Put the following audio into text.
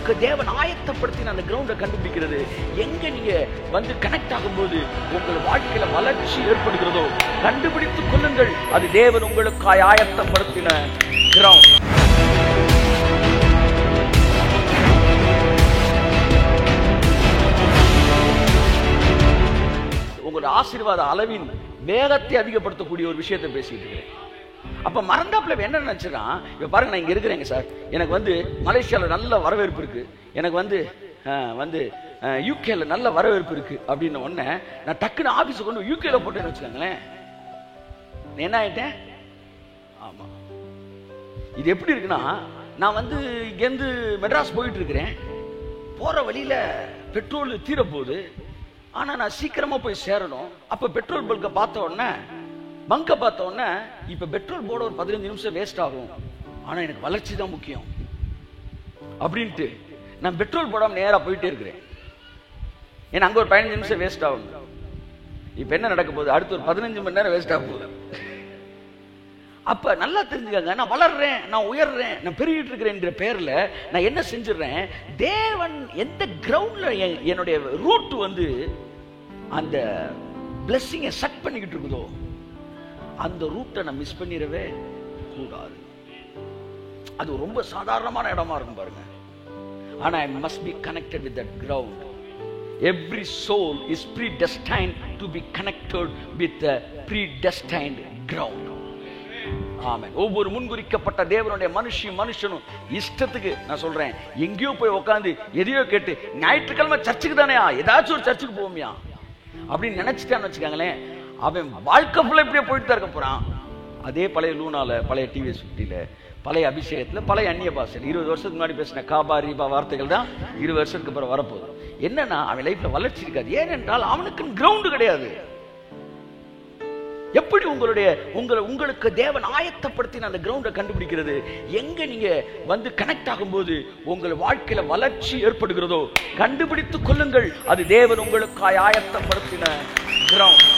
உங்களுக்கு தேவன் ஆயத்தப்படுத்தின அந்த கிரவுண்டை கண்டுபிடிக்கிறது. எங்க நீங்க வந்து கனெக்ட் ஆகும்போது உங்கள் வாழ்க்கையில வளர்ச்சி ஏற்படுகிறதோ கண்டுபிடித்துக் கொள்ளுங்கள். அது தேவன் உங்களுக்காய் ஆயத்தப்படுத்தின கிரவுண்ட். உங்களோட ஆசீர்வாத அளவின் வேகத்தை அதிகப்படுத்தக்கூடிய ஒரு விஷயத்தை பேசிட்டு இருக்கிறேன். அப்ப மறந்தாப்புல என்ன நினைச்சிருக்கான், இப்ப பாருங்க, நான் இங்க இருக்கிறேங்க சார், எனக்கு வந்து மலேசியால நல்ல வரவேற்பு இருக்கு, எனக்கு வந்து யூகேல நல்ல வரவேற்பு இருக்கு அப்படின்னு உடனே நான் டக்குன்னு ஆபீஸ் கொண்டு யூகேல போட்டேன்னு வச்சுக்கோங்களேன், என்ன ஆயிட்டேன்? ஆமா, இது எப்படி இருக்குன்னா, நான் வந்து இங்கேருந்து மெட்ராஸ் போயிட்டு இருக்கிறேன், போற வழியில பெட்ரோல் தீர போகுது, ஆனா நான் சீக்கிரமா போய் சேரணும். அப்ப பெட்ரோல் பல்க பார்த்த உடனே இப்ப பெட்ரோல் போட ஒரு 15 நிமிஷம் வேஸ்ட் ஆகும், ஆனா எனக்கு வளர்ச்சி தான் முக்கியம் அப்படின்ட்டு நான் பெட்ரோல் போடாம நேரா போயிட்டே இருக்கிறேன். ஏன்னா அங்க ஒரு 15 நிமிஷம் வேஸ்ட் ஆகும். இப்ப என்ன நடக்க போகுது, அடுத்து ஒரு 15 மணி நேரம் வேஸ்ட் ஆக போகுது. அப்ப நல்லா தெரிஞ்சுக்காங்க, நான் வளர்றேன், நான் உயர்றேன், நான் பெருகிட்டு இருக்கிறேன்ற பேர்ல நான் என்ன செஞ்சிடறேன், தேவன் எந்த கிரவுண்ட்ல என்னுடைய ரூட் வந்து அந்த பிளெஸிங்கை சக் பண்ணிக்கிட்டு இருக்குதோ அந்த ரூட்டை நான் மிஸ் பண்ணிடவே கூடாது. அது ரொம்ப சாதாரணமான இடமா இருக்கும் பாருங்க, ஆனா I must be connected with that ground. Every soul is predestined to be connected with the predestined ground. ஆமென். ஒவ்வொரு முன்குறிக்கப்பட்ட தேவனுடைய மனுஷனும் இஷ்டத்துக்கு, நான் சொல்றேன், எங்கேயோ போய் உட்காந்து எதையோ கேட்டு ஞாயிற்றுக்கிழமை சர்ச்சுக்கு தானே, ஏதாச்சும் ஒரு சர்ச்சுக்கு போவோமியா அப்படின்னு நினைச்சிட்டான்னு வச்சுக்காங்களேன், அவன் வாழ்க்கை ஃபுல்லா இப்படியே போயிட்டு தான் இருக்க போறான். அதே பழைய லூனால, பழைய டிவிஎஸ் 50ல, பழைய அபிஷேகத்துல, பழைய அந்நிய பாஷையில் 20 வருஷத்துக்கு முன்னாடி பேசின காபாரி வார்த்தைகள் தான் 20 வருஷத்துக்கு அப்புறம் வரப்போகுது. என்னன்னா அவன் லைஃப்ல வளர்ச்சி இருக்காது. ஏனென்றால் அவனுக்கு கிரவுண்டு கிடையாது. எப்படி உங்களுக்கு தேவன் ஆயத்தப்படுத்தின அந்த கிரவுண்டை கண்டுபிடிக்கிறது, எங்க நீங்க வந்து கனெக்ட் ஆகும்போது உங்கள் வாழ்க்கையில வளர்ச்சி ஏற்படுகிறதோ கண்டுபிடித்துக் கொள்ளுங்கள். அது தேவன் உங்களுக்காய் ஆயத்தப்படுத்தின கிரவுண்ட்.